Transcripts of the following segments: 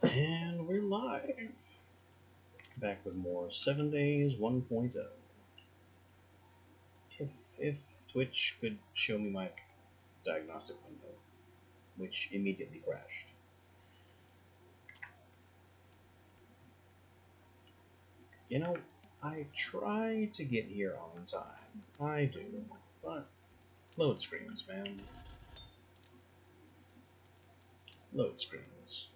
And we're live. Back with more 7 Days 1.0. If Twitch could show me my diagnostic window, which immediately crashed. You know, I try to get here on time. I do, but load screens, man. Load screens.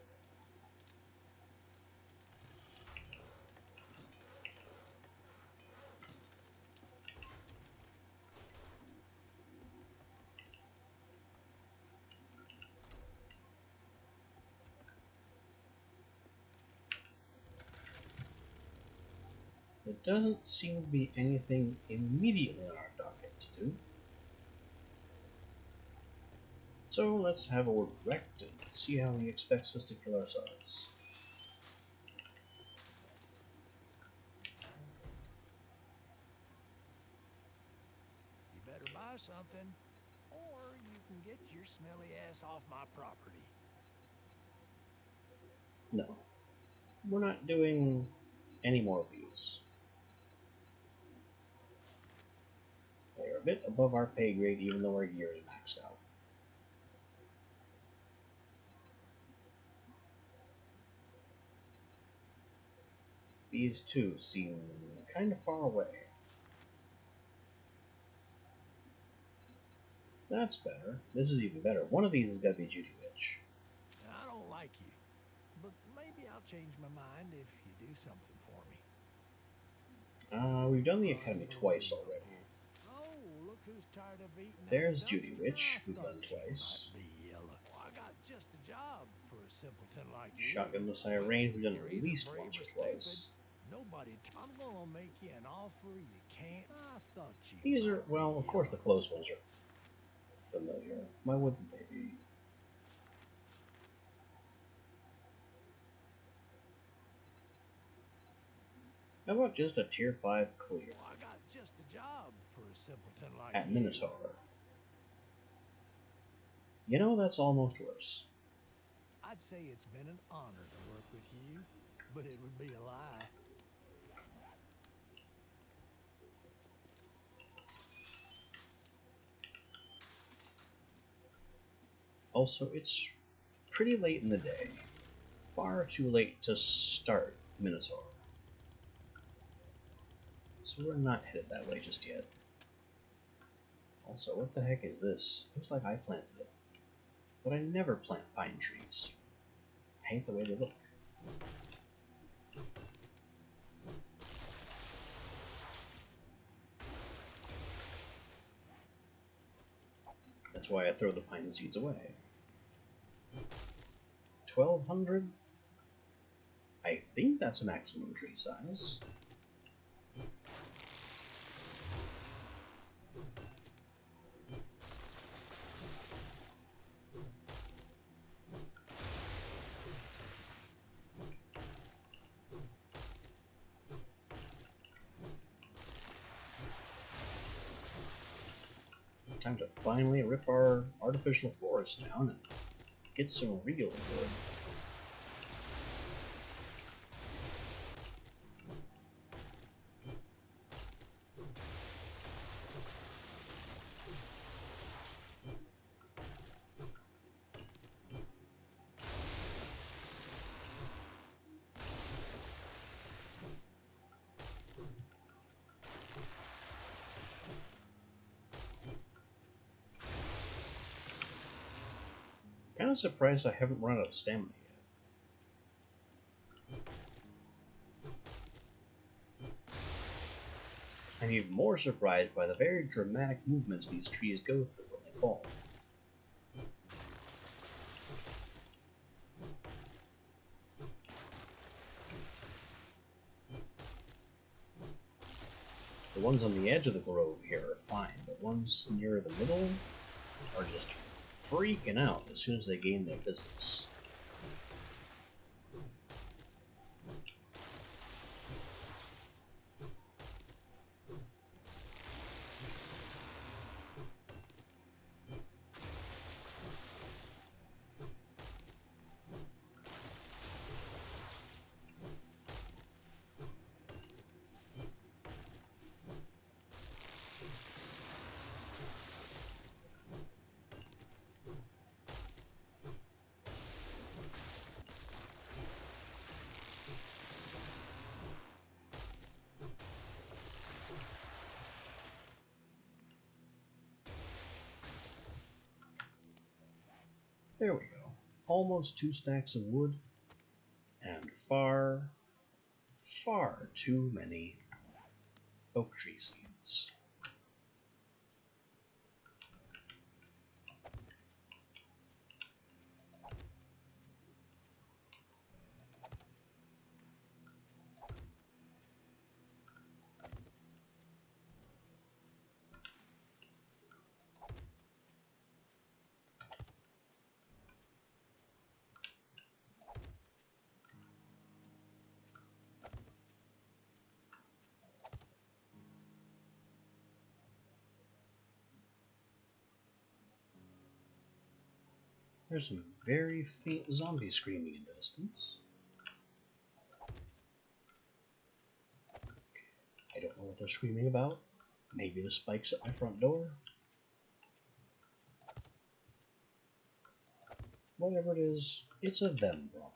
There doesn't seem to be anything immediately on our docket to do. So let's have a word with Rect and see how he expects us to kill ourselves. You better buy something, or you can get your smelly ass off my property. No, we're not doing any more of these. They're a bit above our pay grade even though our gear is maxed out. These two seem kind of far away. That's better. This is even better. One of these has got to be Judy Witch. Now, I don't like you, but maybe I'll change my mind if you do something for me. We've done the Academy twice already. Oh, look who's tired of eating. There's Judy Witch, we've done twice. Well, I got just a job for a simpleton like you. Shotgun Messiah Range, we've done You're at either least brave once or or stupid. twice. Nobody. I'm gonna make you an offer you can't. I thought you. These are, well, of course the close ones are familiar. Why wouldn't they be? How about just a tier 5 clear? Well, I got just a job for a simpleton like At you. Minotaur. You know, that's almost worse. I'd say it's been an honor to work with you, but it would be a lie. Also, it's pretty late in the day. Far too late to start Minotaur. So we're not headed that way just yet. Also, what the heck is this? Looks like I planted it. But I never plant pine trees. I hate the way they look. That's why I throw the pine seeds away. 1,200? I think that's a maximum tree size. Time to finally rip our artificial forest down and get some real wood. Kind of surprised I haven't run out of stamina yet. I'm even more surprised by the very dramatic movements these trees go through when they fall. The ones on the edge of the grove here are fine, but ones near the middle are just freaking out as soon as they gain their physics. There we go. Almost 2 stacks of wood, and far, far too many oak tree seeds. There's some very faint zombies screaming in the distance. I don't know what they're screaming about. Maybe the spikes at my front door? Whatever it is, it's a them problem.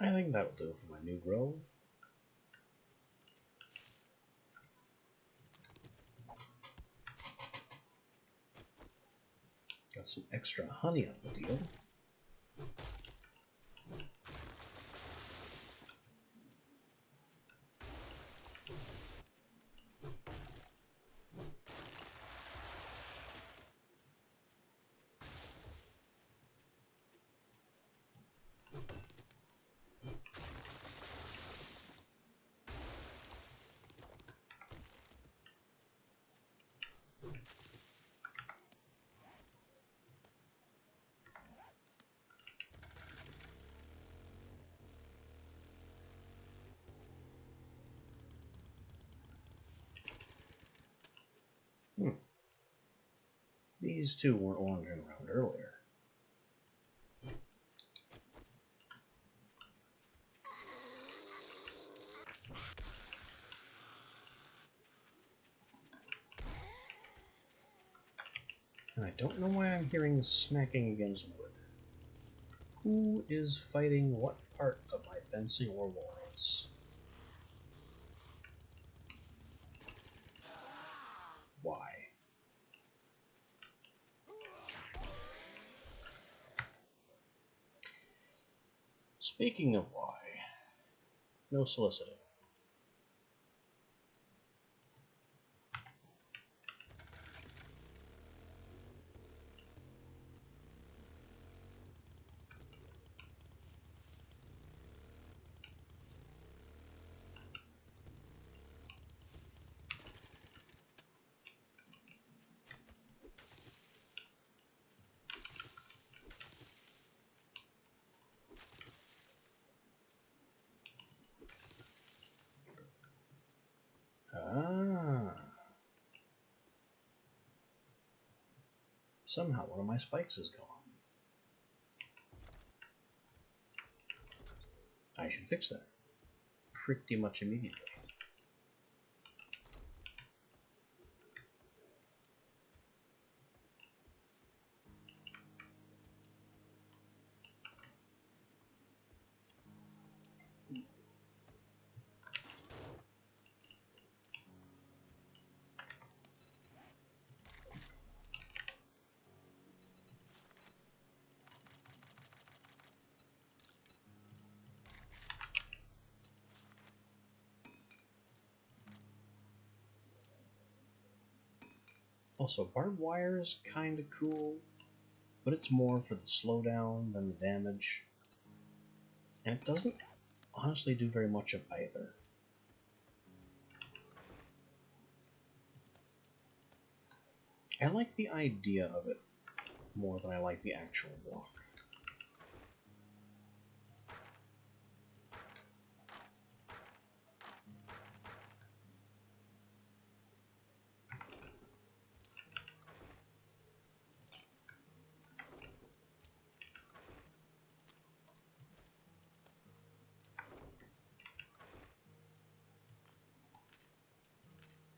I think that'll do for my new grove. Got some extra honey on the deal. These two weren't wandering around earlier. And I don't know why I'm hearing smacking against wood. Who is fighting what part of my fencing or walls? Why? Speaking of why, no soliciting. Ah. Somehow one of my spikes is gone. I should fix that pretty much immediately. Also, barbed wire is kinda cool, but it's more for the slowdown than the damage. And it doesn't honestly do very much of either. I like the idea of it more than I like the actual block.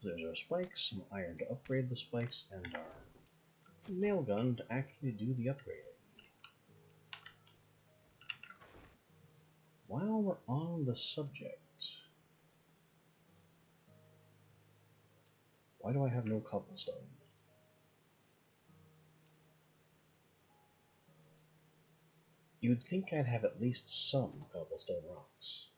There's our spikes, some iron to upgrade the spikes, and our nail gun to actually do the upgrading. While we're on the subject, why do I have no cobblestone? You'd think I'd have at least some cobblestone rocks.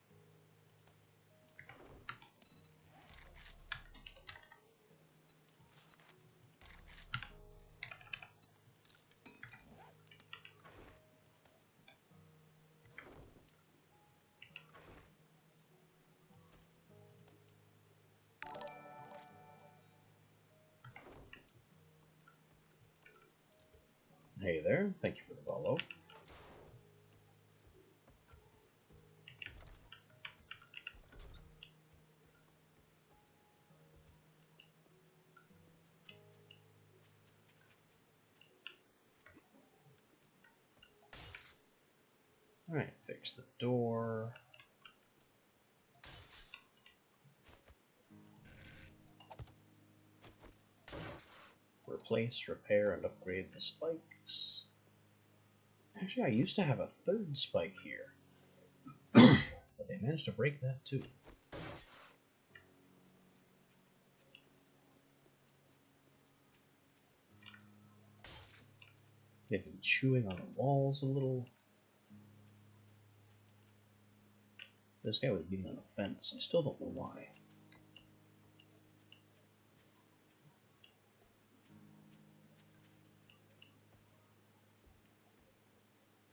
Hey there, thank you for the follow. Alright, fix the door. Replace, repair, and upgrade the spikes. Actually, I used to have a third spike here, but they managed to break that too. They've been chewing on the walls a little. This guy was beating on a fence. I still don't know why.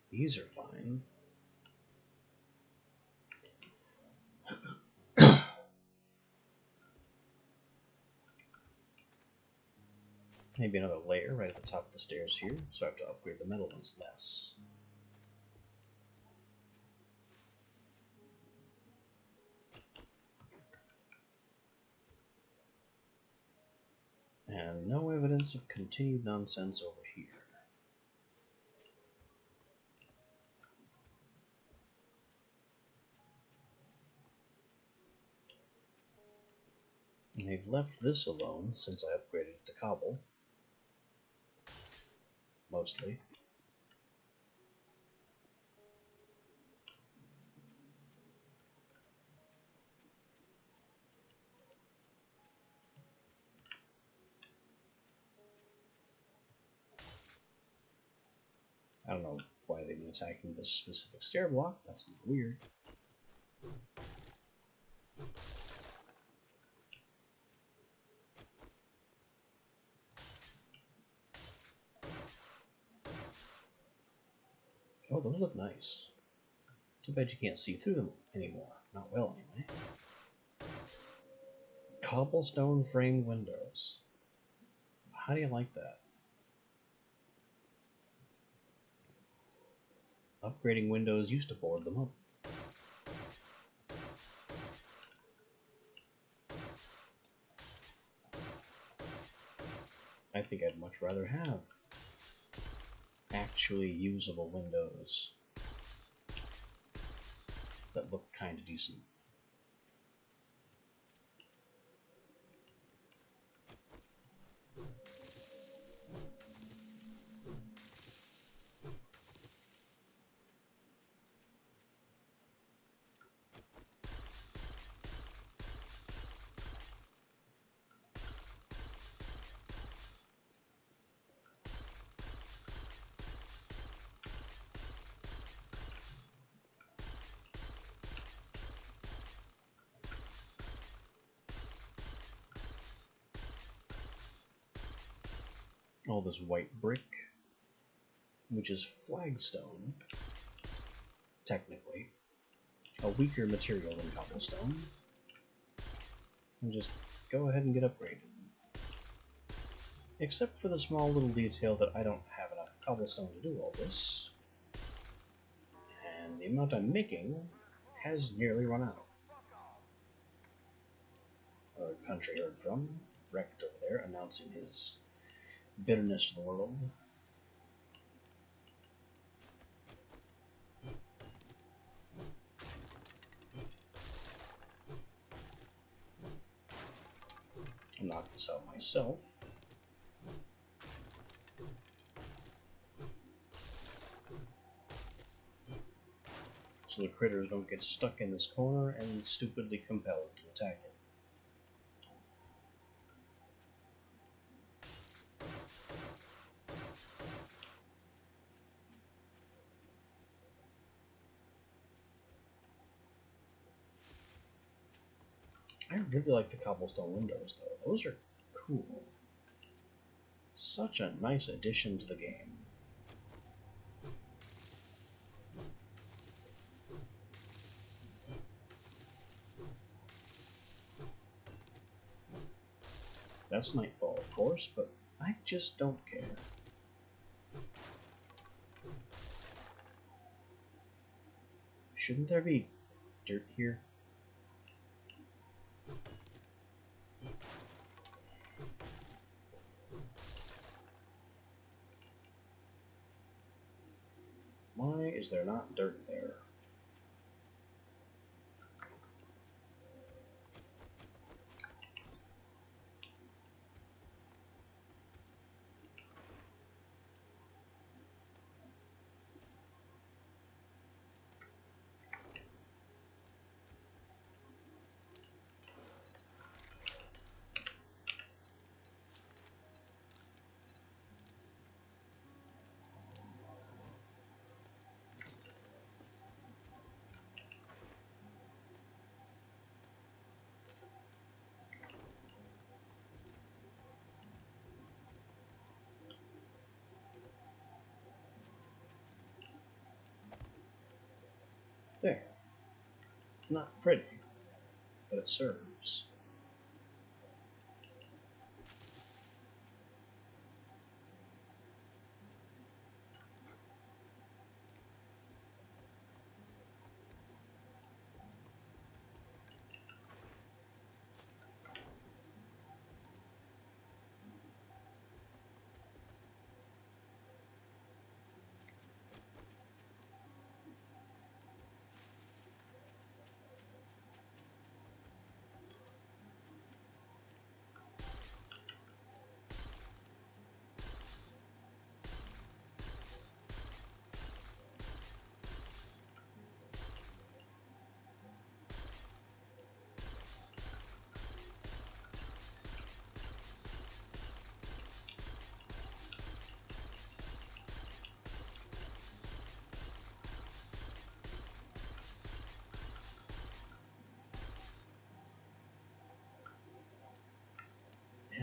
These are fine. Maybe another layer right at the top of the stairs here, so I have to upgrade the metal ones less. And no evidence of continued nonsense over here. And they've left this alone since I upgraded it to cobble. Mostly. I don't know why they've been attacking this specific stair block. That's a little weird. Oh, those look nice. Too bad you can't see through them anymore. Not well, anyway. Cobblestone framed windows. How do you like that? Upgrading windows used to board them up. I think I'd much rather have actually usable windows that look kind of decent. All this white brick, which is flagstone, technically, a weaker material than cobblestone, and just go ahead and get upgraded. Except for the small little detail that I don't have enough cobblestone to do all this. And the amount I'm making has nearly run out. A country heard from, Rect over there, announcing his bitterness to the world. I'll knock this out myself. So the critters don't get stuck in this corner and stupidly compelled to attack it. I really like the cobblestone windows, though. Those are cool. Such a nice addition to the game. That's nightfall, of course, but I just don't care. Shouldn't there be dirt here? Why is there not dirt there? There. It's not pretty, but it serves.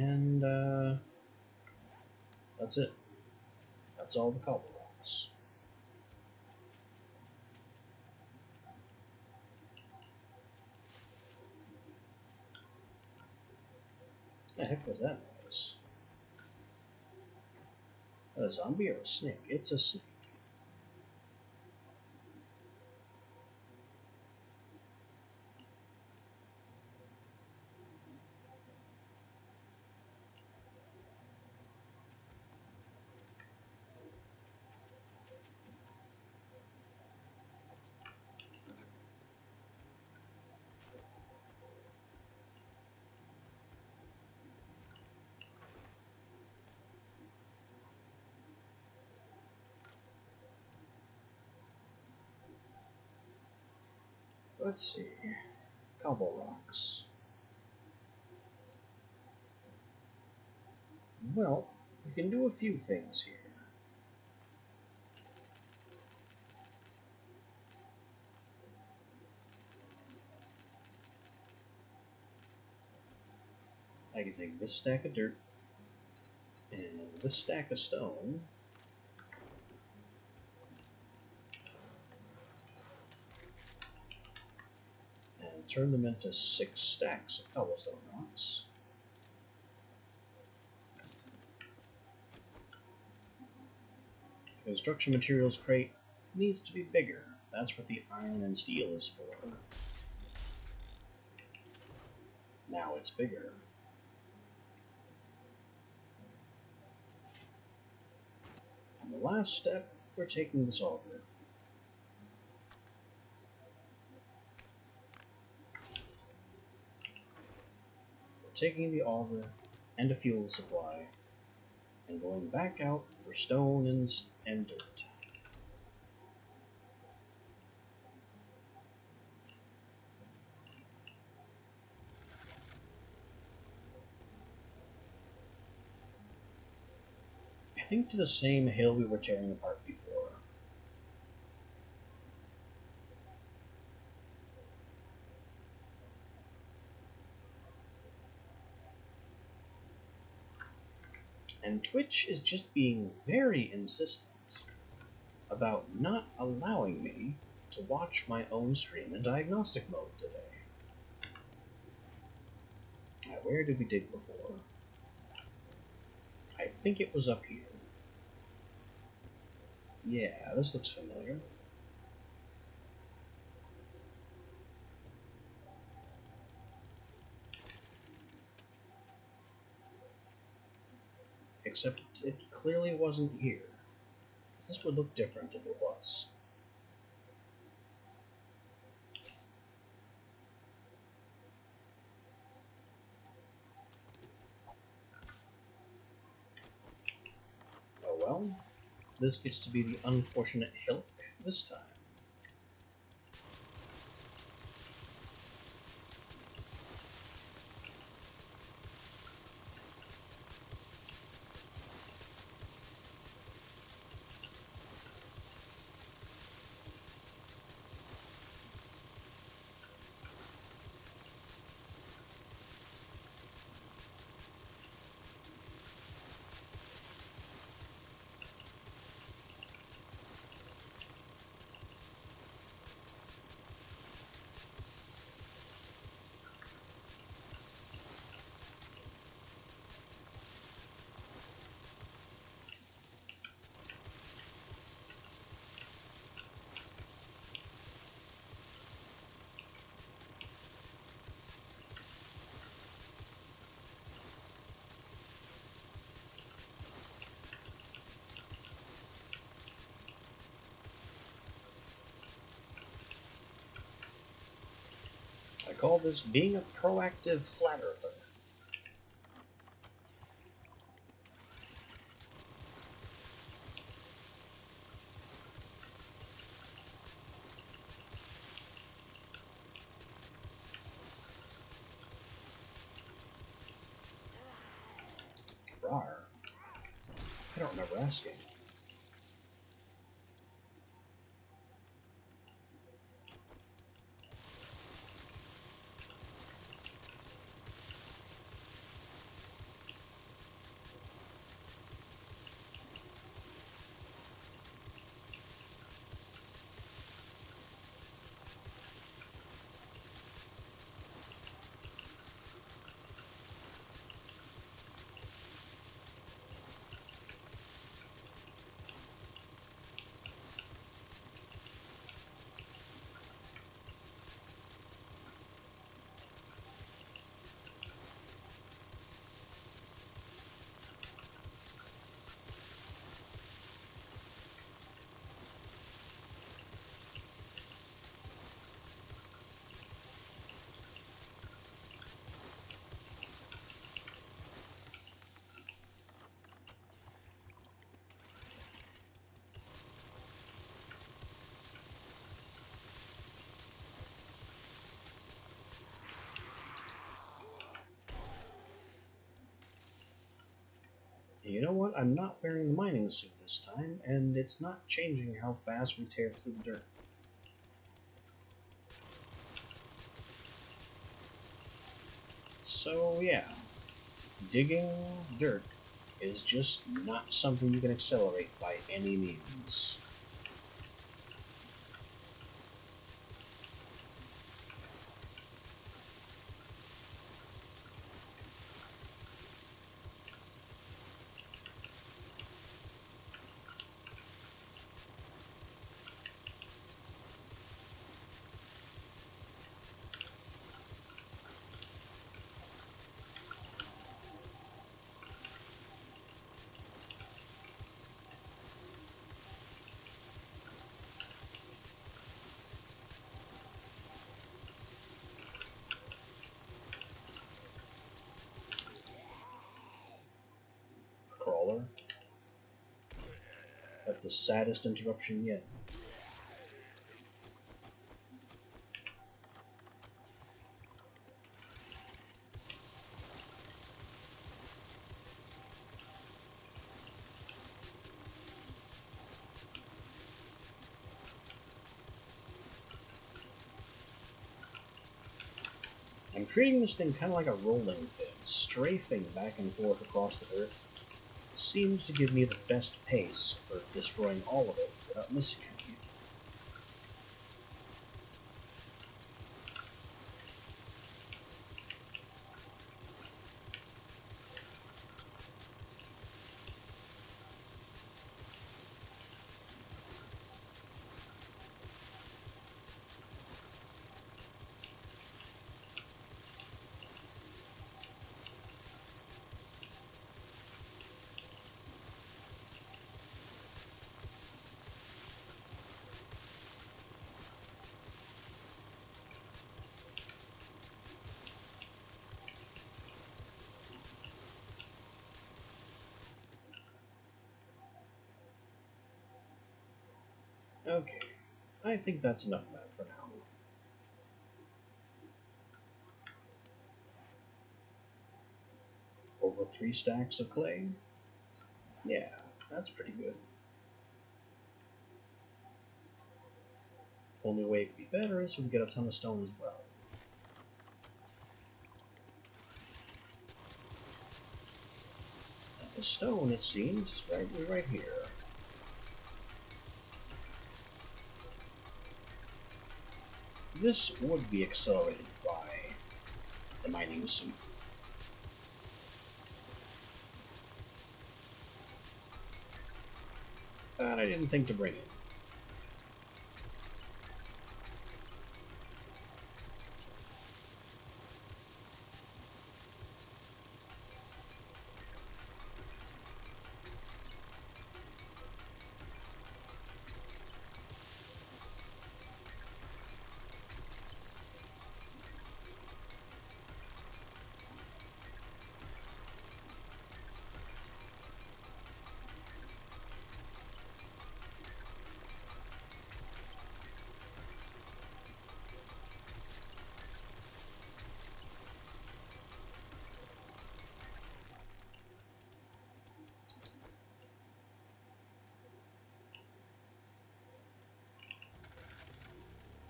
And, that's it. That's all the cobble rocks. The heck was that noise? A zombie or a snake? It's a snake. Let's see. Cobble rocks. Well, you can do a few things here. I can take this stack of dirt and this stack of stone, and turn them into 6 stacks of cobblestone rocks. construction materials crate needs to be bigger. That's what the iron and steel is for. Now it's bigger. And the last step, we're taking this auger. We're taking the auger and a fuel supply and going back out for stone and dirt. I think to the same hill we were tearing apart before. And Twitch is just being very insistent about not allowing me to watch my own stream in diagnostic mode today. Now, where did we dig before? I think it was up here. Yeah, this looks familiar. Except it clearly wasn't here. This would look different if it was. Oh well. This gets to be the unfortunate hillock this time. I call this being a proactive flat earther. Rar. I don't remember asking. You know what? I'm not wearing the mining suit this time, and it's not changing how fast we tear through the dirt. So yeah, digging dirt is just not something you can accelerate by any means. That's the saddest interruption yet. I'm treating this thing kind of like a rolling pin, strafing back and forth across the earth. Seems to give me the best pace for destroying all of it without missing anything. Okay, I think that's enough of that for now. Over 3 stacks of clay? Yeah, that's pretty good. Only way it could be better is if we get a ton of stone as well. The stone, it seems, is right here. This would be accelerated by the mining suit. But I didn't think to bring it.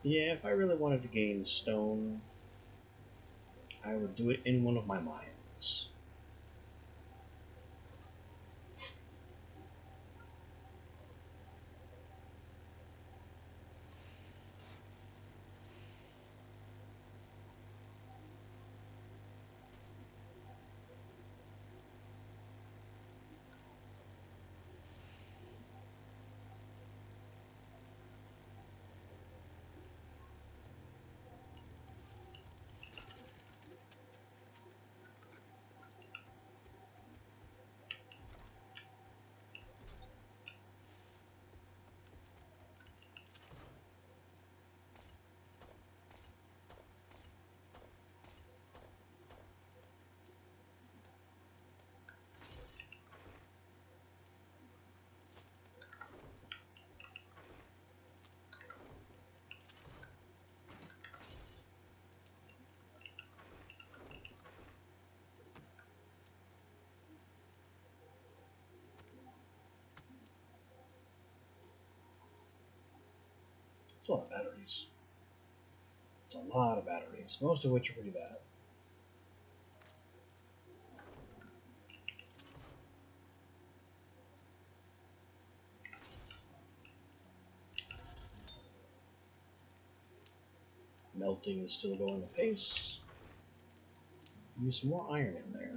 Yeah, if I really wanted to gain stone, I would do it in one of my mines. It's a lot of batteries. It's a lot of batteries, most of which are pretty bad. Melting is still going apace. Use some more iron in there.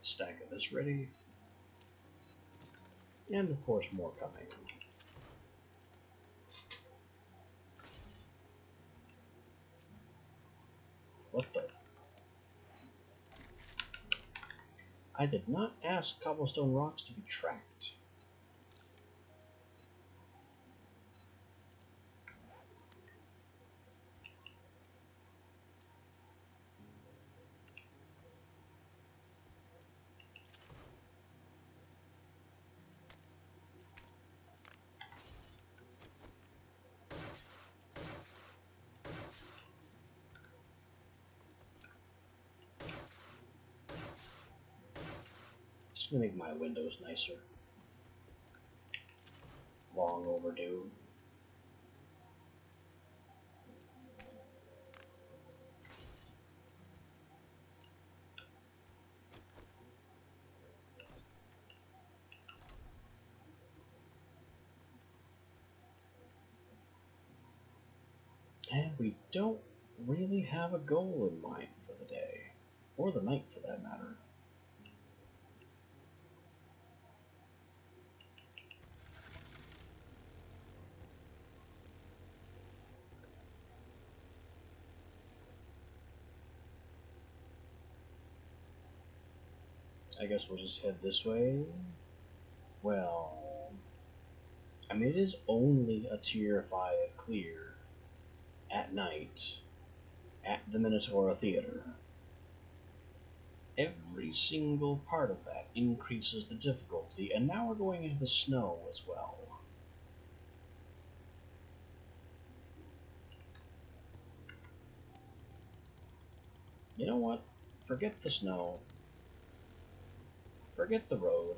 a stack of this ready. And of course more coming. What the? I did not ask cobblestone rocks to be tracked. Just gonna make my windows nicer. Long overdue. And we don't really have a goal in mind for the day. Or the night for that matter. I guess we'll just head this way. Well, I mean, it is only a tier 5 clear at night at the Minotaur Theater. Every single part of that increases the difficulty, and now we're going into the snow as well. You know what? Forget the snow. Forget the road.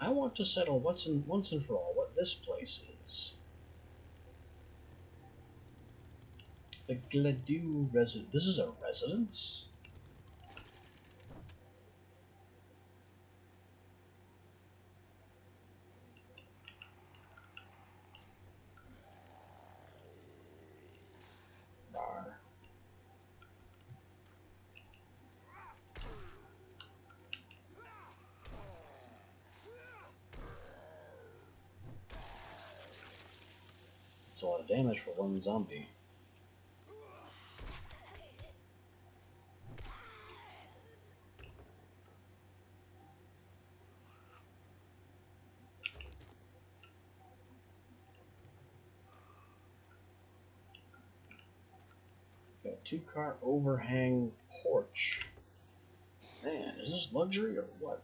I want to settle once and for all what this place is. The Gladue residence. This is a residence? Bar. It's a lot of damage for one zombie. Got a 2-car overhang porch. Man, is this luxury or what?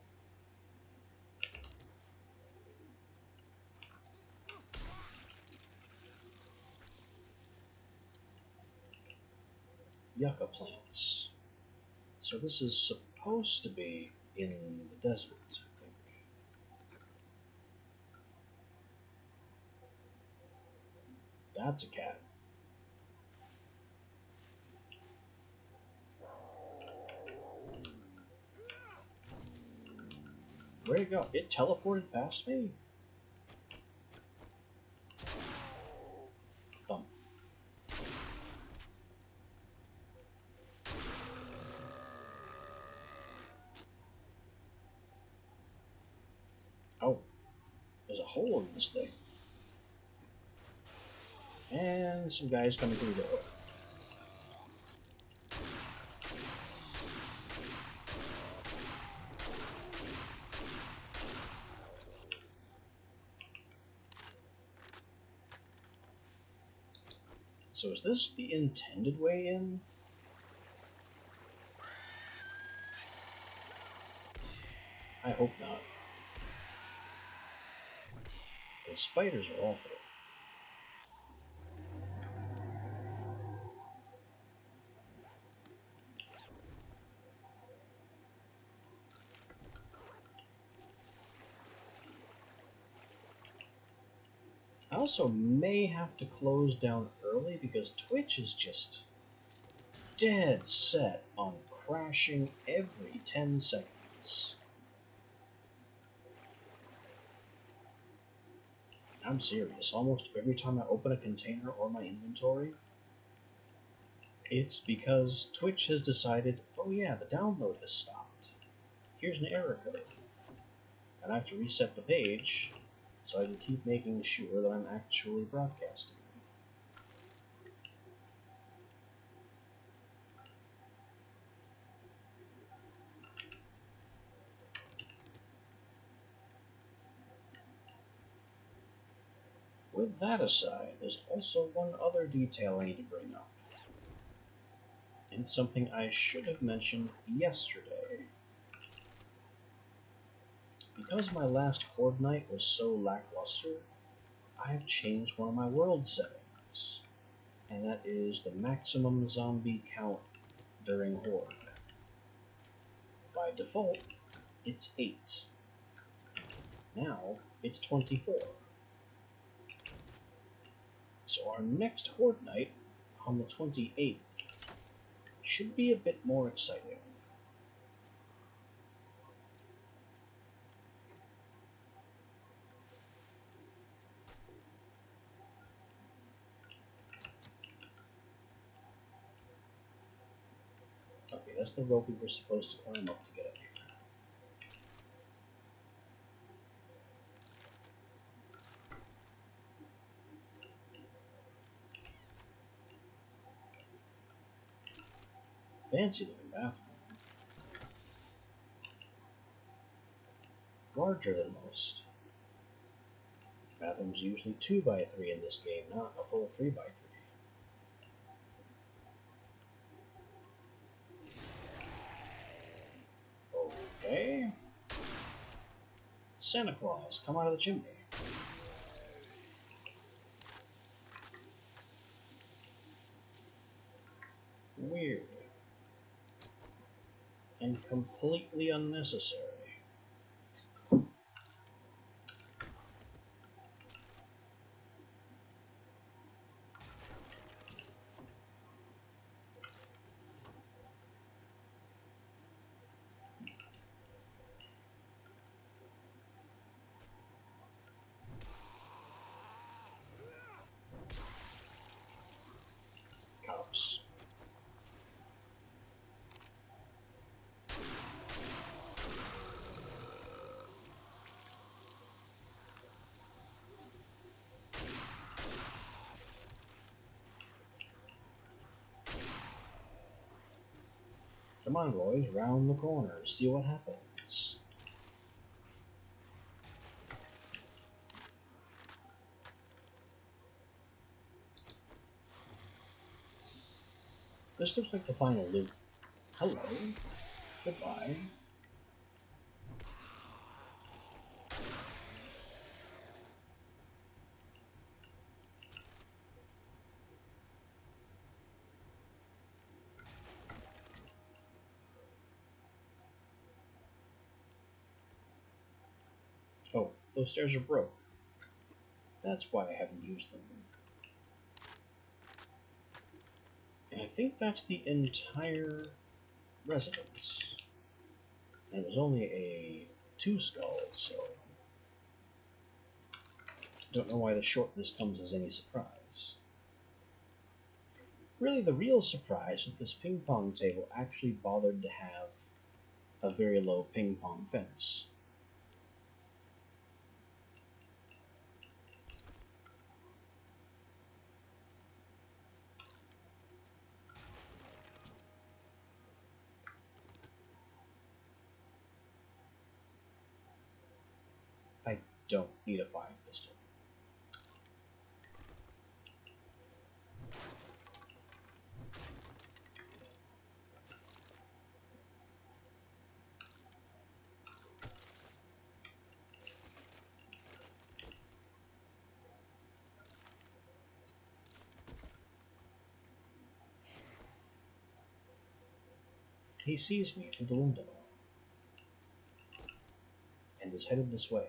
Yucca plants. So this is supposed to be in the desert, I think. That's a cat. Where'd it go? It teleported past me? Thump. Oh, there's a hole in this thing. And some guys coming through the door. So is this the intended way in? I hope not. The spiders are awful. I also may have to close down early because Twitch is just dead set on crashing every 10 seconds. I'm serious. Almost every time I open a container or my inventory, it's because Twitch has decided, oh yeah, the download has stopped. here's an error code. And I have to reset the page so I can keep making sure that I'm actually broadcasting. With that aside, there's also one other detail I need to bring up. And something I should have mentioned yesterday. Because my last Horde night was so lackluster, I have changed one of my world settings. And that is the maximum zombie count during Horde. By default, it's 8. Now, it's 24. So our next Horde night, on the 28th, should be a bit more exciting. Okay, that's the rope we were supposed to climb up to get up here. Fancy looking bathroom. Larger than most. Bathroom's usually 2x3 in this game, not a full 3x3. Okay. Santa Claus, come out of the chimney. Weird. And completely unnecessary. Cops. Come on, boys, round the corner, see what happens. This looks like the final loop. Hello. Goodbye. Oh, those stairs are broke. That's why I haven't used them. And I think that's the entire residence. And it was only a 2 skulls, so don't know why the shortness comes as any surprise. Really, the real surprise is that this ping pong table actually bothered to have a very low ping pong fence. I don't need a 5 pistol. He sees me through the window and is headed this way.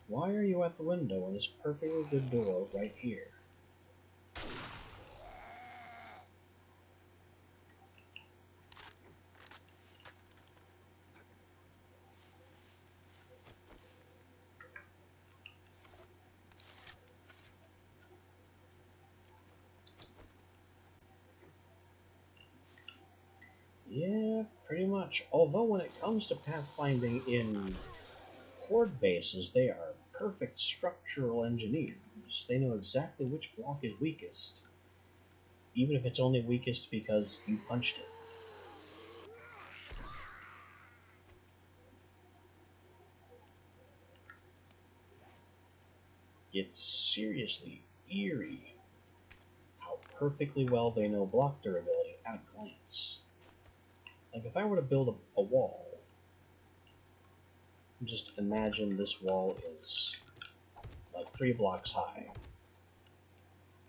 Why are you at the window when there's a perfectly good door right here? Pretty much. Although when it comes to pathfinding in horde bases, they are perfect structural engineers. They know exactly which block is weakest, even if it's only weakest because you punched it. It's seriously eerie how perfectly well they know block durability at a glance. Like, if I were to build a wall, just imagine this wall is like 3 blocks high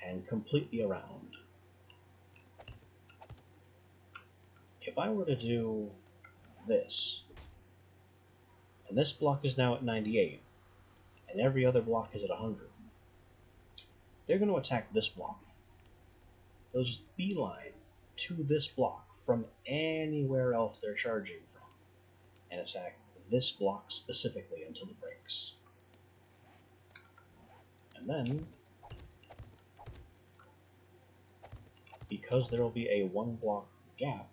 and completely around. If I were to do this, and this block is now at 98, and every other block is at 100, they're going to attack this block. They'll just beeline to this block from anywhere else they're charging from, and attack this block specifically until it breaks. And then, because there will be a 1 block gap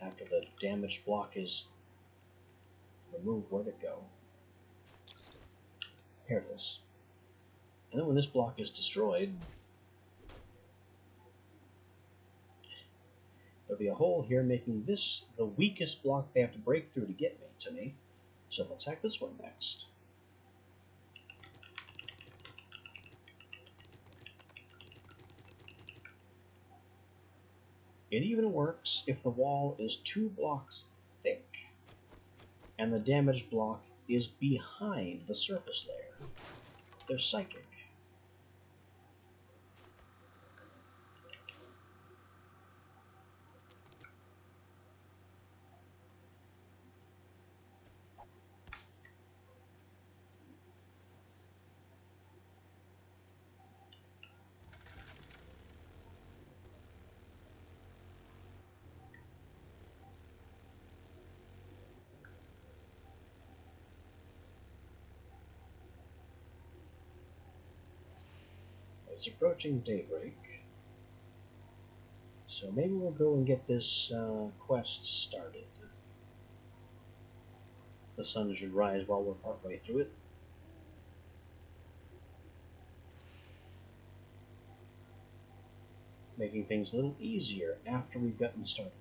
after the damaged block is removed, where'd it go? Here it is. And then when this block is destroyed, there'll be a hole here, making this the weakest block they have to break through to get to me. So I'll attack this one next. It even works if the wall is 2 blocks thick and the damaged block is behind the surface layer. They're psychic. It's approaching daybreak, so maybe we'll go and get this quest started. The sun should rise while we're partway through it. Making things a little easier after we've gotten started.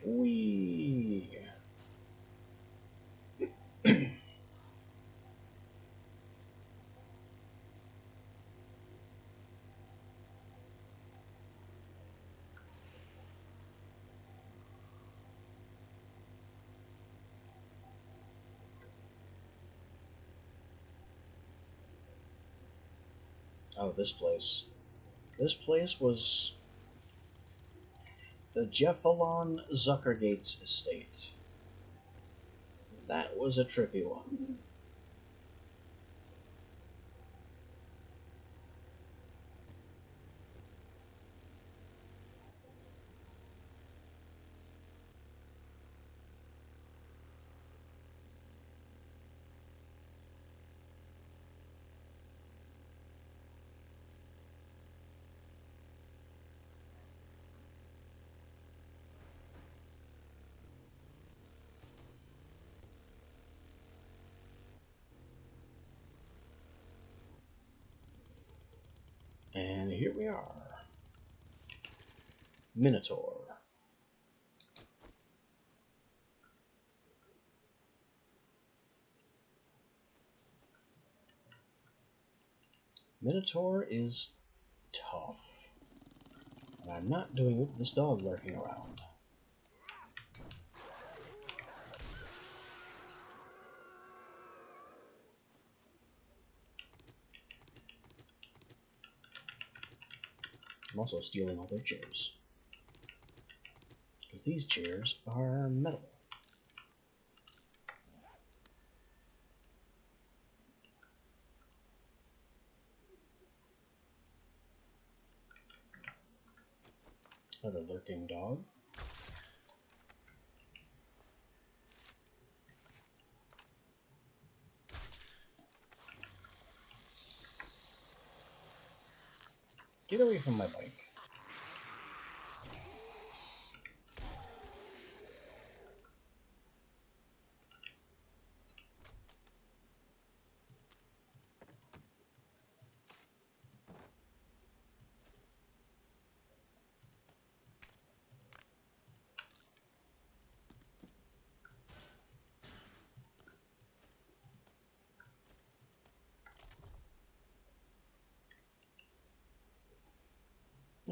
Whee! Oh, this place. This place was the Jephalon Zuckergates estate. That was a trippy one. And here we are. Minotaur. Minotaur is tough. And I'm not doing it with this dog lurking around. I'm also stealing all their chairs. Because these chairs are metal. Another lurking dog. Get away from my bike.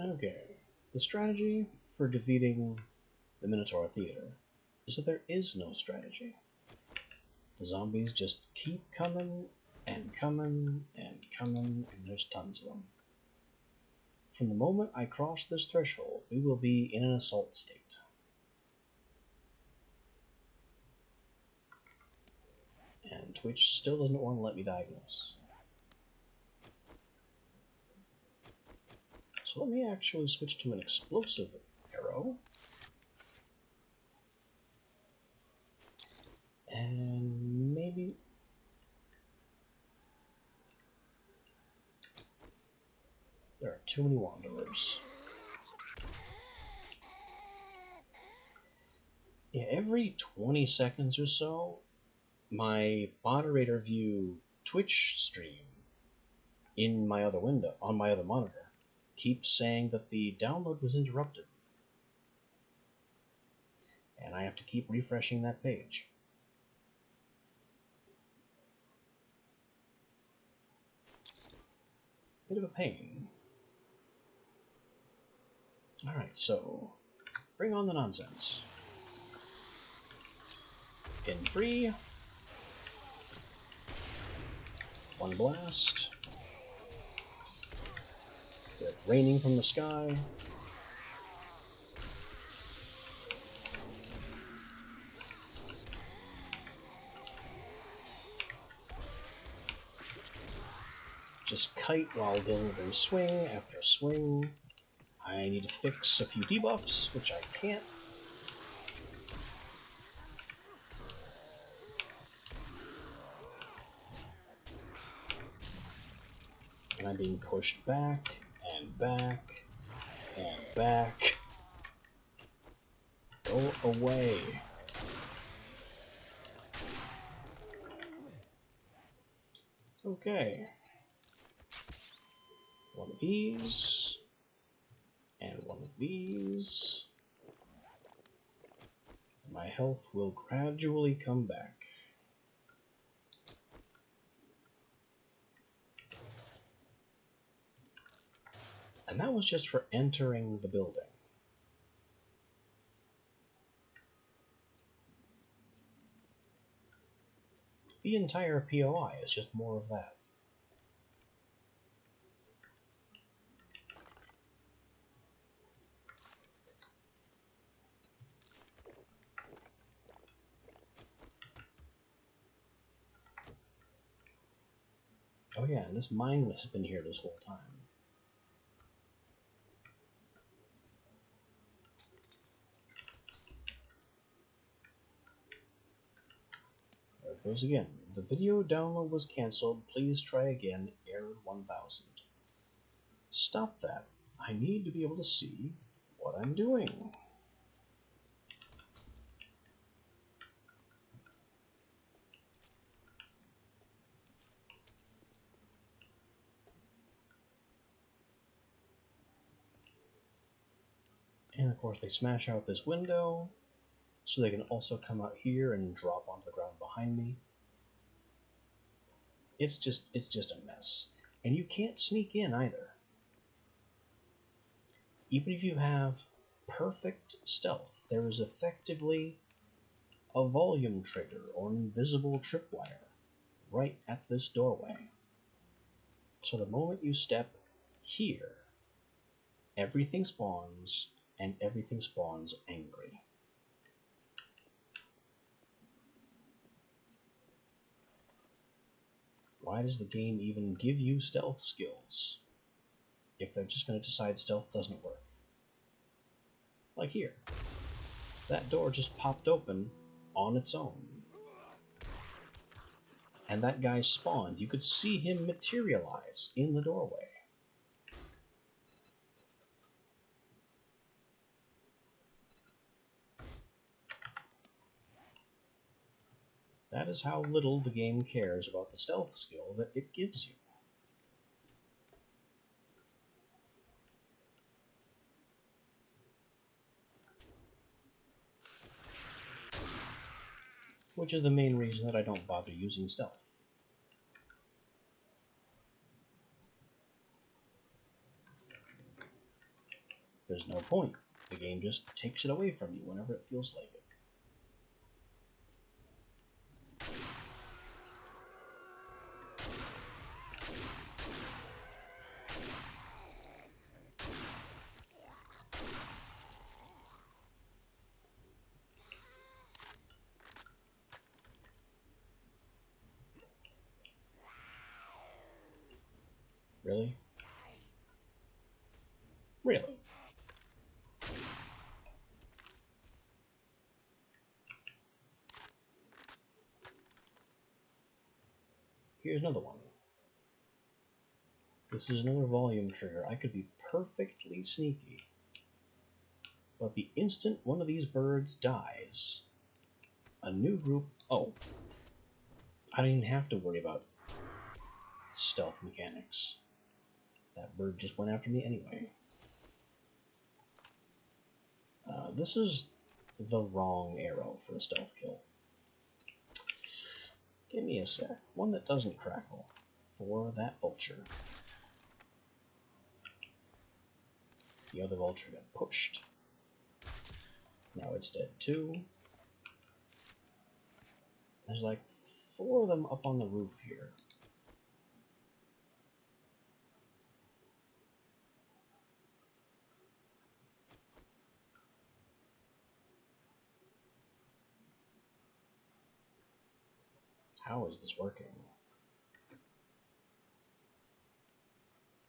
Okay. The strategy for defeating the Minotaur Theater is that there is no strategy. The zombies just keep coming and coming and coming, and there's tons of them. From the moment I cross this threshold, we will be in an assault state. And Twitch still doesn't want to let me diagnose. So let me actually switch to an explosive arrow. And maybe... There are too many wanderers. Yeah, every 20 seconds or so, my moderator view Twitch stream in my other window, on my other monitor, keeps saying that the download was interrupted. And I have to keep refreshing that page. Bit of a pain. Alright, so bring on the nonsense. In 3, 1 blast. They're raining from the sky. Just kite while delivering swing after swing. I need to fix a few debuffs, which I can't. And I'm being pushed back, and back, and back. Go away. Okay. One of these, and one of these. My health will gradually come back. And that was just for entering the building. The entire POI is just more of that. Oh yeah, and this mindless has been here this whole time. There it goes again. The video download was cancelled. Please try again. Error 1000. Stop that. I need to be able to see what I'm doing. And of course they smash out this window, so they can also come out here and drop onto the ground behind me. It's just a mess. And you can't sneak in either. Even if you have perfect stealth, there is effectively a volume trigger or invisible tripwire right at this doorway. So the moment you step here, everything spawns, and everything spawns angry. Why does the game even give you stealth skills if they're just going to decide stealth doesn't work? Like here. That door just popped open on its own. And that guy spawned. You could see him materialize in the doorway. That is how little the game cares about the stealth skill that it gives you. Which is the main reason that I don't bother using stealth. There's no point. The game just takes it away from you whenever it feels like it. Really? Really? Here's another one. This is another volume trigger. I could be perfectly sneaky. But the instant one of these birds dies, a new group... Oh. I don't even have to worry about stealth mechanics. That bird just went after me anyway. This is the wrong arrow for a stealth kill. Give me a sec. One that doesn't crackle for that vulture. The other vulture got pushed. Now it's dead too. There's like 4 of them up on the roof here. How is this working?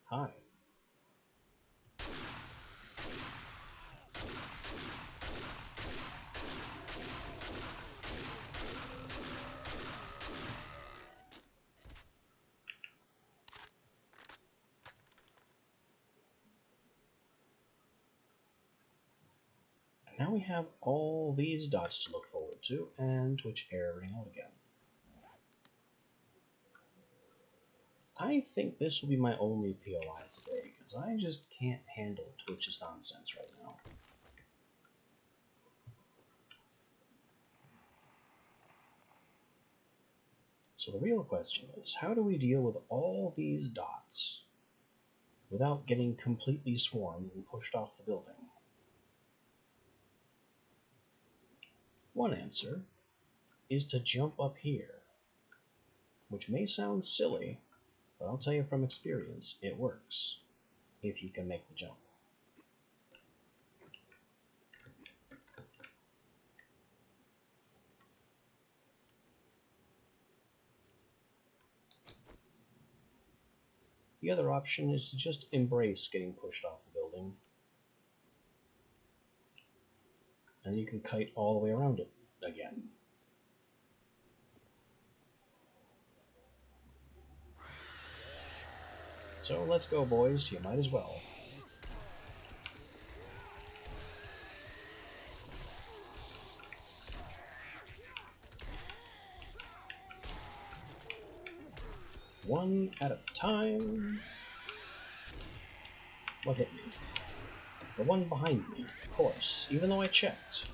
Hi. Now we have all these dots to look forward to, and Twitch erroring out again. I think this will be my only POI today, because I just can't handle Twitch's nonsense right now. So the real question is, how do we deal with all these dots without getting completely swarmed and pushed off the building? One answer is to jump up here, which may sound silly, but I'll tell you from experience, it works, if you can make the jump. The other option is to just embrace getting pushed off the building, and you can kite all the way around it again. So let's go, boys, you might as well. One at a time. What hit me? The one behind me, of course, even though I checked.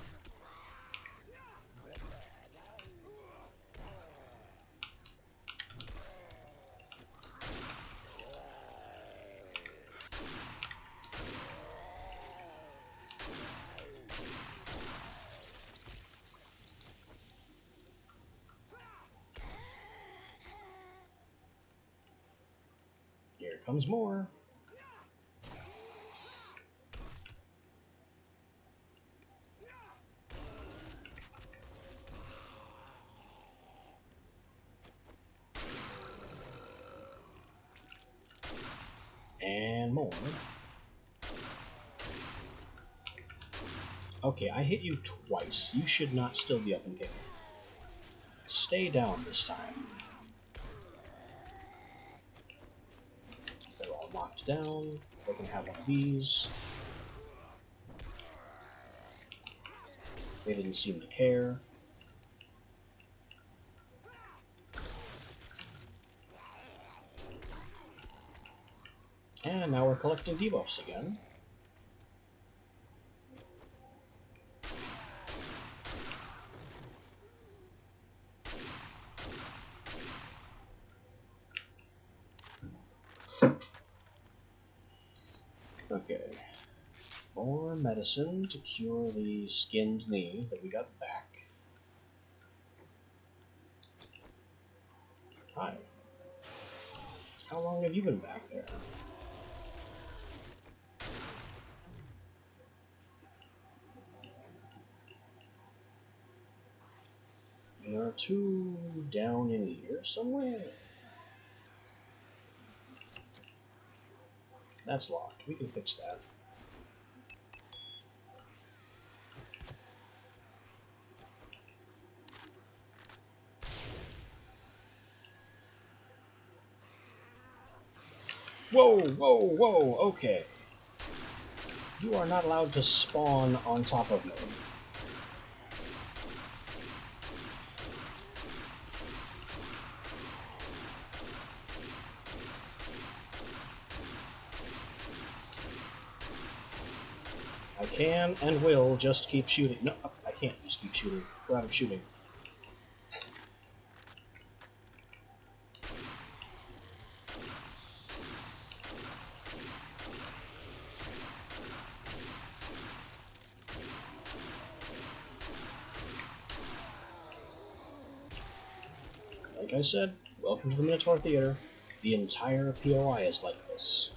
Here comes more. And more. Okay, I hit you twice. You should not still be up and kicking. Stay down this time. They're all knocked down. They can have one of these. They didn't seem to care. And now we're collecting debuffs again. Okay. More medicine to cure the skinned knee that we got back. Hi. How long have you been back there? There are two down in here somewhere. That's locked. We can fix that. Whoa, whoa, whoa, okay. You are not allowed to spawn on top of me. I can and will just keep shooting. No, I can't just keep shooting. We're out of shooting. Like I said, welcome to the Minotaur Theater. The entire POI is like this.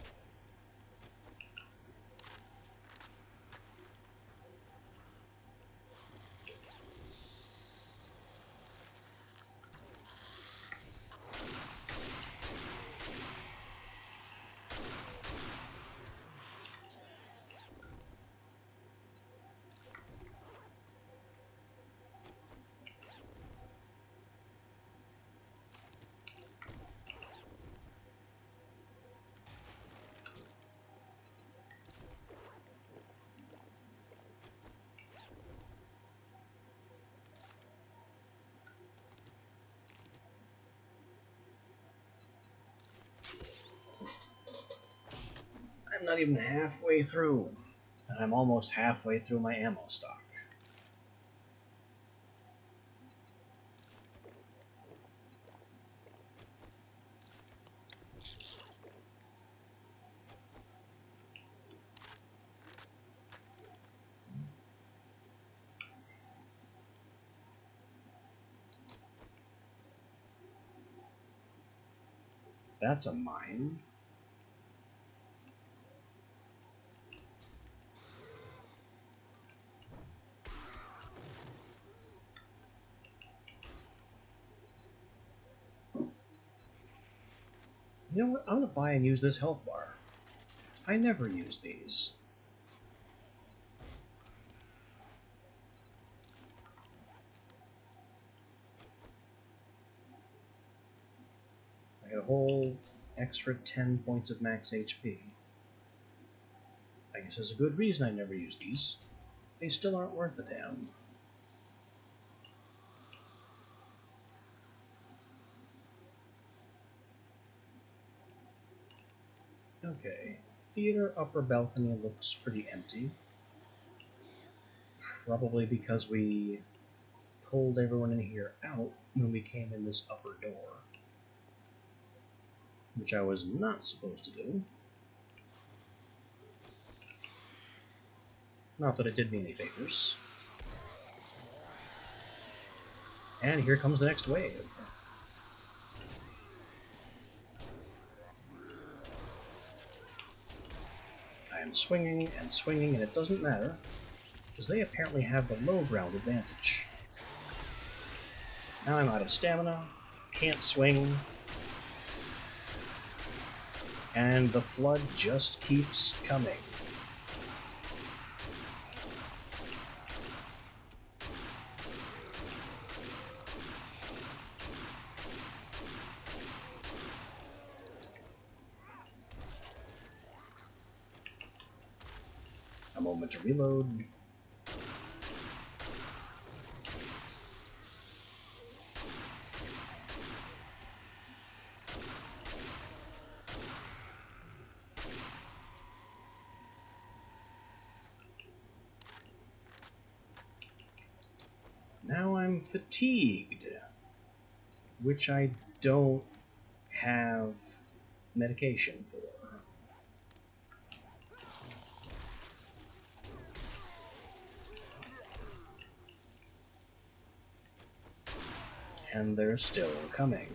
I'm not even halfway through, and I'm almost halfway through my ammo stock. That's a mine. You know what? I'm gonna buy and use this health bar. I never use these. I get a whole extra 10 points of max HP. I guess there's a good reason I never use these. They still aren't worth a damn. Okay, theater upper balcony looks pretty empty. Probably because we pulled everyone in here out when we came in this upper door. Which I was not supposed to do. Not that it did me any favors. And here comes the next wave. I am swinging and swinging, and it doesn't matter, because they apparently have the low ground advantage. Now I'm out of stamina, can't swing, and the flood just keeps coming. A moment to reload. am fatigued, which I don't have medication for. And they're still coming.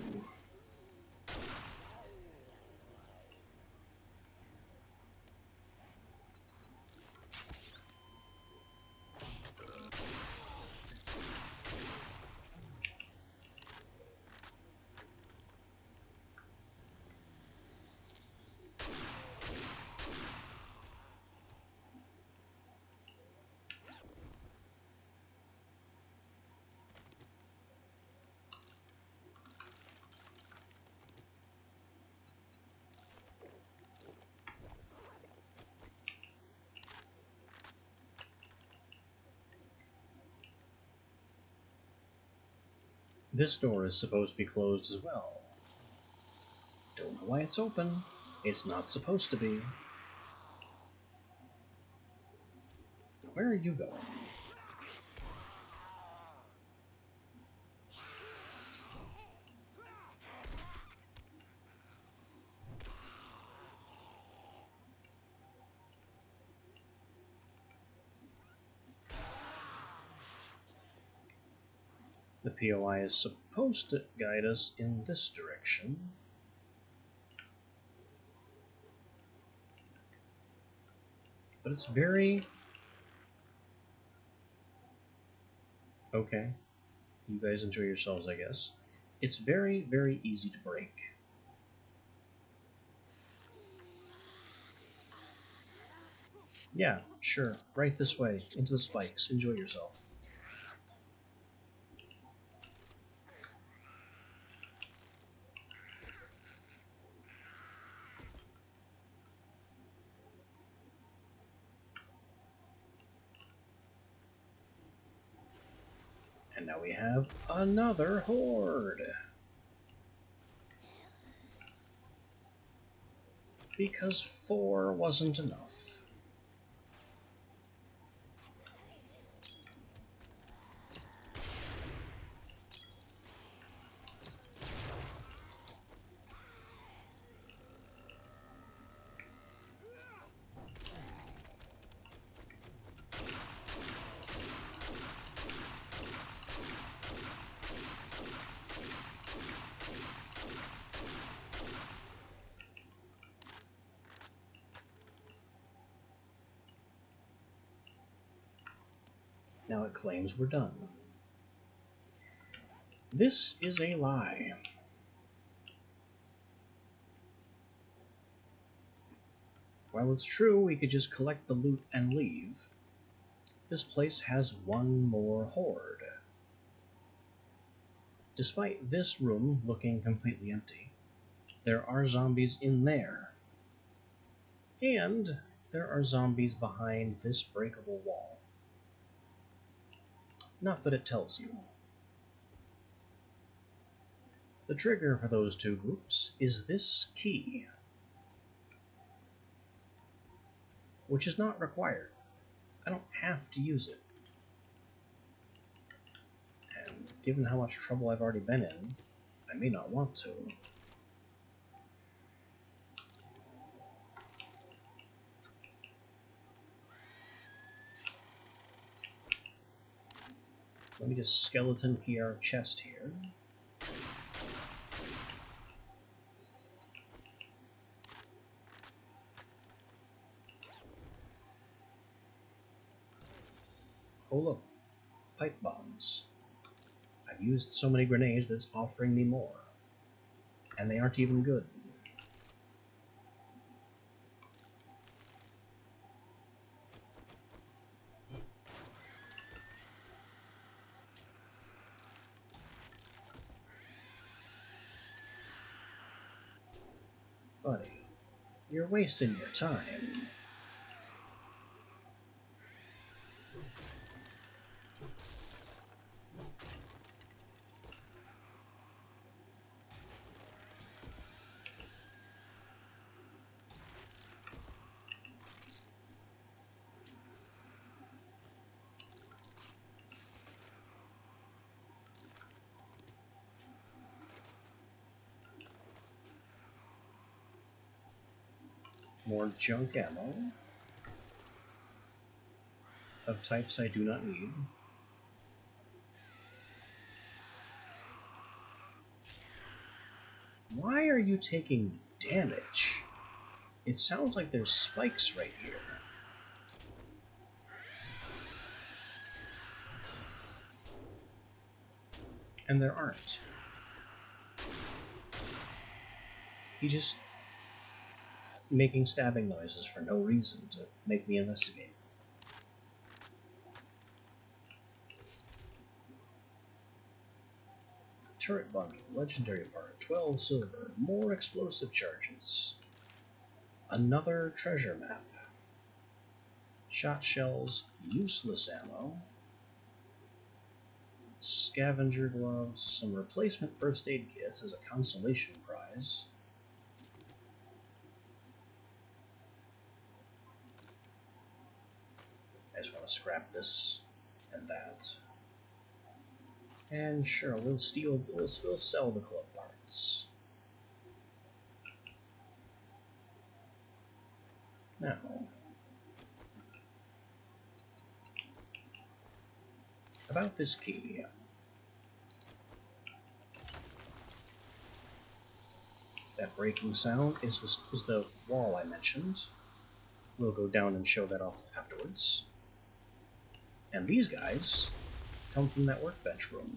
This door is supposed to be closed as well. Don't know why it's open. It's not supposed to be. Where are you going? The POI is supposed to guide us in this direction. But it's very... Okay. You guys enjoy yourselves, I guess. It's very, very easy to break. Yeah, sure. Right this way. Into the spikes. Enjoy yourself. And now we have another horde. Because 4 wasn't enough. Now it claims we're done. This is a lie. While it's true we could just collect the loot and leave, this place has one more horde. Despite this room looking completely empty, there are zombies in there. And there are zombies behind this breakable wall. Not that it tells you. The trigger for those two groups is this key, which is not required. I don't have to use it. And given how much trouble I've already been in, I may not want to. Let me just skeleton key our chest here. Oh look, pipe bombs. I've used so many grenades that it's offering me more. And they aren't even good. Buddy, you're wasting your time. More junk ammo of types I do not need. Why are you taking damage? It sounds like there's spikes right here. And there aren't. He just making stabbing noises for no reason to make me investigate. Turret bundle, legendary part, 12 silver, more explosive charges. Another treasure map. Shot shells, useless ammo. Scavenger gloves, some replacement first aid kits as a consolation prize. I just want to scrap this and that. And sure, we'll sell the club parts. Now, about this key. That breaking sound is the wall I mentioned. We'll go down and show that off afterwards. And these guys come from that workbench room.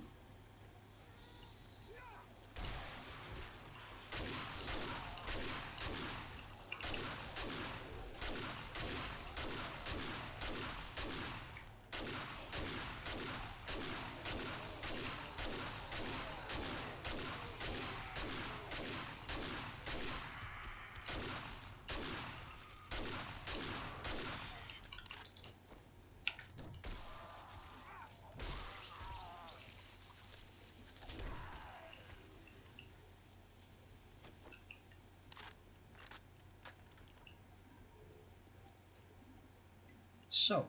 So,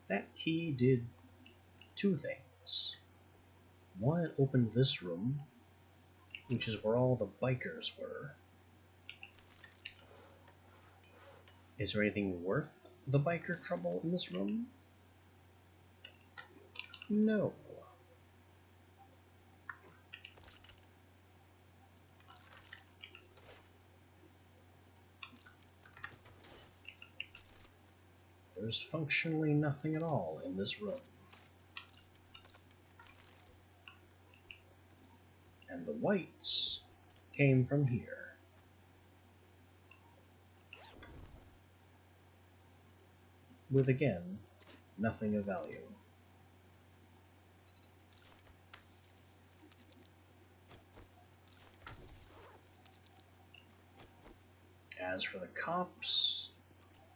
that key did two things. One, it opened this room, which is where all the bikers were. Is there anything worth the biker trouble in this room? No. There's functionally nothing at all in this room. And the whites came from here. With, again, nothing of value. As for the cops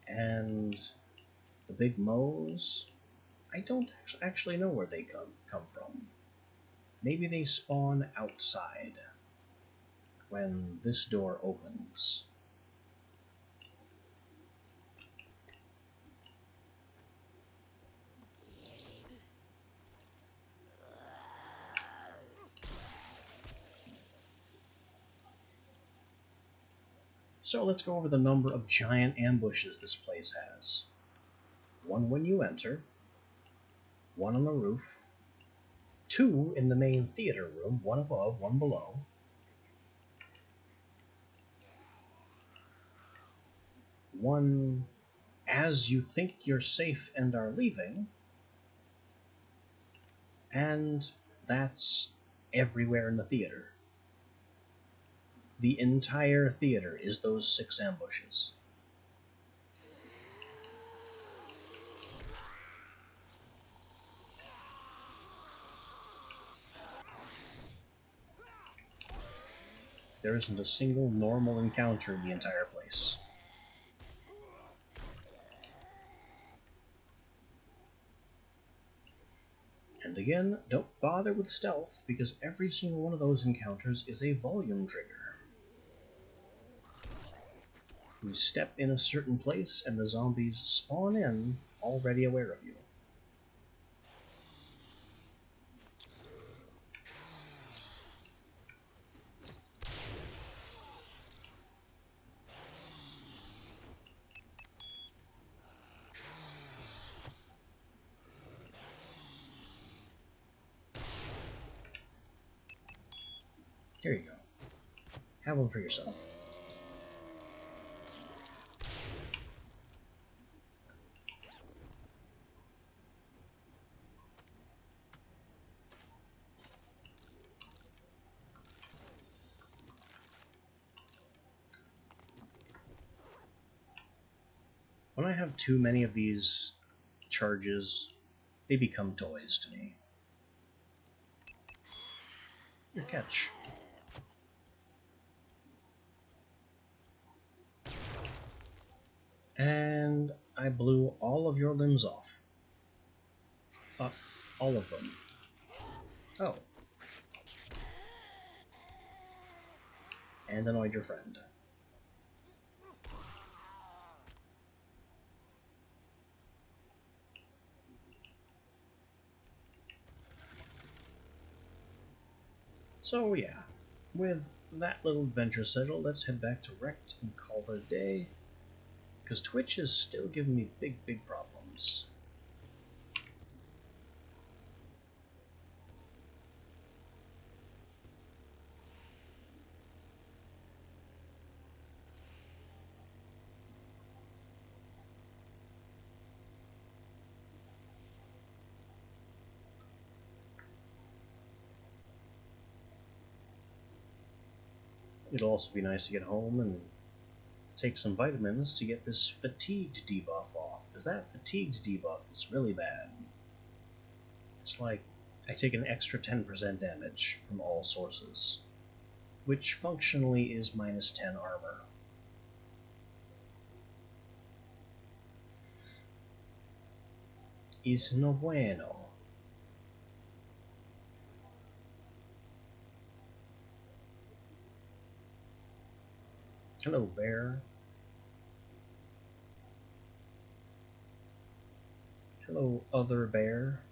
and the big moes, I don't actually know where they come from. Maybe they spawn outside when this door opens. So let's go over the number of giant ambushes this place has. One when you enter, one on the roof, two in the main theater room, one above, one below, one as you think you're safe and are leaving, and that's everywhere in the theater. The entire theater is those 6 ambushes. There isn't a single normal encounter in the entire place. And again, don't bother with stealth, because every single one of those encounters is a volume trigger. You step in a certain place, and the zombies spawn in, already aware of you. Here you go. Have one for yourself. When I have too many of these charges, they become toys to me. Your catch. And I blew all of your limbs off. All of them. Oh. And annoyed your friend. So yeah, with that little adventure settled, let's head back to Rect and call it a day. Because Twitch is still giving me big problems. It'll also be nice to get home and take some vitamins to get this fatigued debuff off, because that fatigued debuff is really bad. It's like I take an extra 10% damage from all sources, which functionally is minus 10 armor. Es no bueno. Hello, bear. Hello, other bear.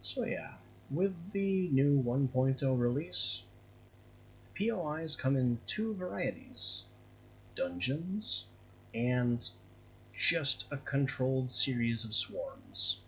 So yeah, with the new 1.0 release, POIs come in two varieties: dungeons and just a controlled series of swarms.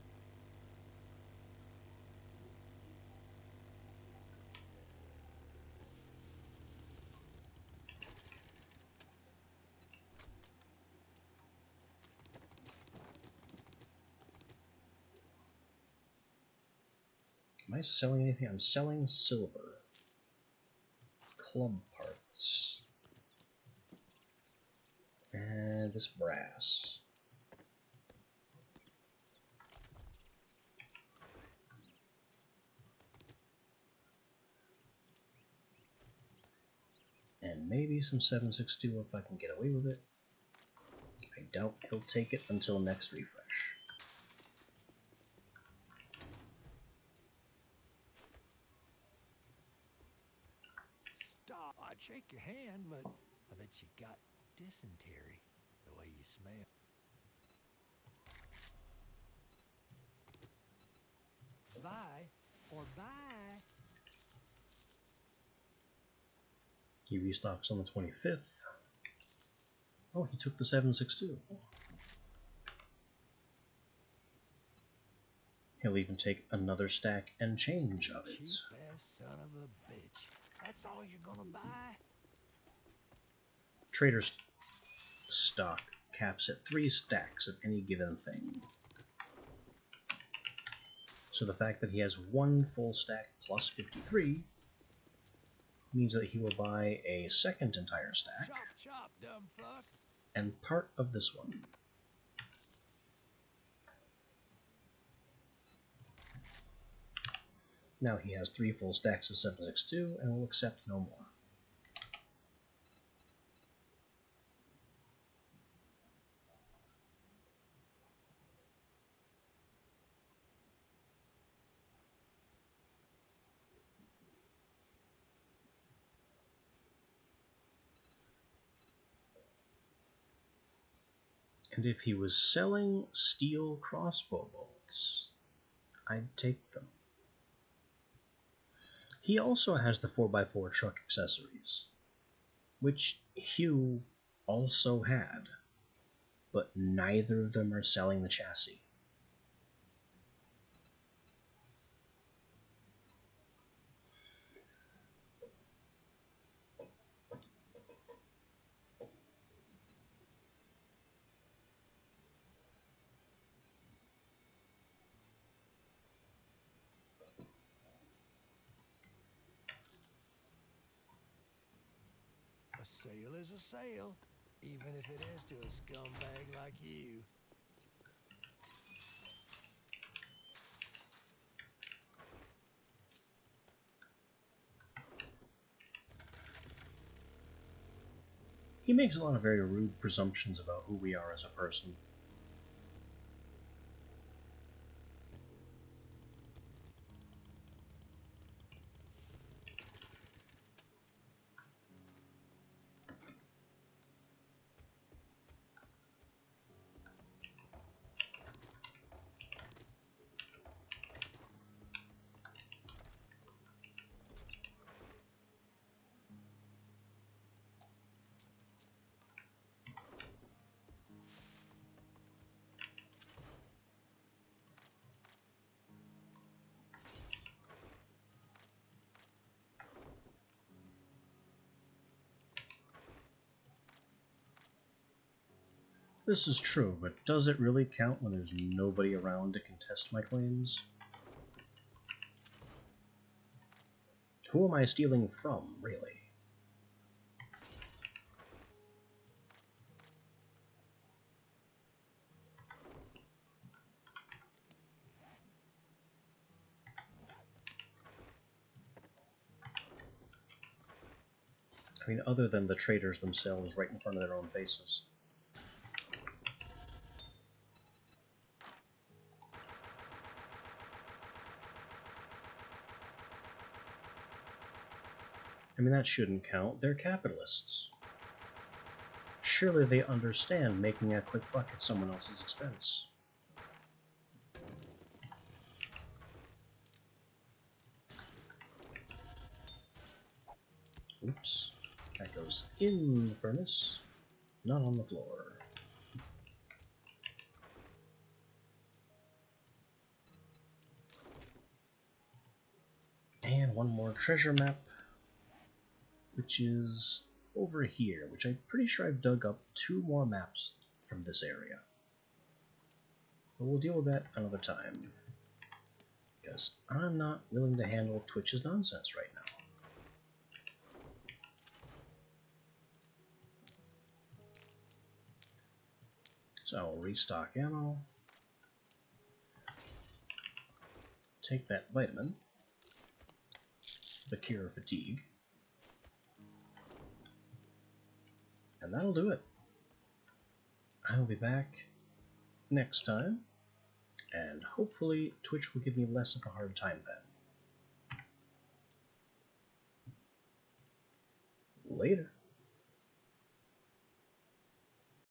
Am I selling anything? I'm selling silver. Club parts. And this brass. And maybe some 762 if I can get away with it. I doubt he'll take it until next refresh. Stop. I'd shake your hand, but I bet you got dysentery the way you smell. Bye or bye. He restocks on the 25th. Oh, he took the 762. He'll even take another stack and change of it. Cheap ass son of a bitch. That's all you're gonna buy? Trader's stock caps at 3 stacks of any given thing. So the fact that he has 1 full stack plus 53 means that he will buy a second entire stack Chop, chop, dumb fuck. and part of this one. Now he has 3 full stacks of 762 and will accept no more. And if he was selling steel crossbow bolts, I'd take them. He also has the 4x4 truck accessories, which Hugh also had, but neither of them are selling the chassis. A sale is a sale, even if it is to a scumbag like you. He makes a lot of very rude presumptions about who we are as a person. This is true, but does it really count when there's nobody around to contest my claims? Who am I stealing from, really? I mean, other than the traders themselves right in front of their own faces. I mean, that shouldn't count. They're capitalists. Surely they understand making a quick buck at someone else's expense. Oops. That goes in the furnace, not on the floor. And one more treasure map, which is over here, which I'm pretty sure I've dug up 2 more maps from this area. But we'll deal with that another time, because I'm not willing to handle Twitch's nonsense right now. So I'll restock ammo, take that vitamin, the cure fatigue, and that'll do it. I will be back next time, and hopefully Twitch will give me less of a hard time then. Later.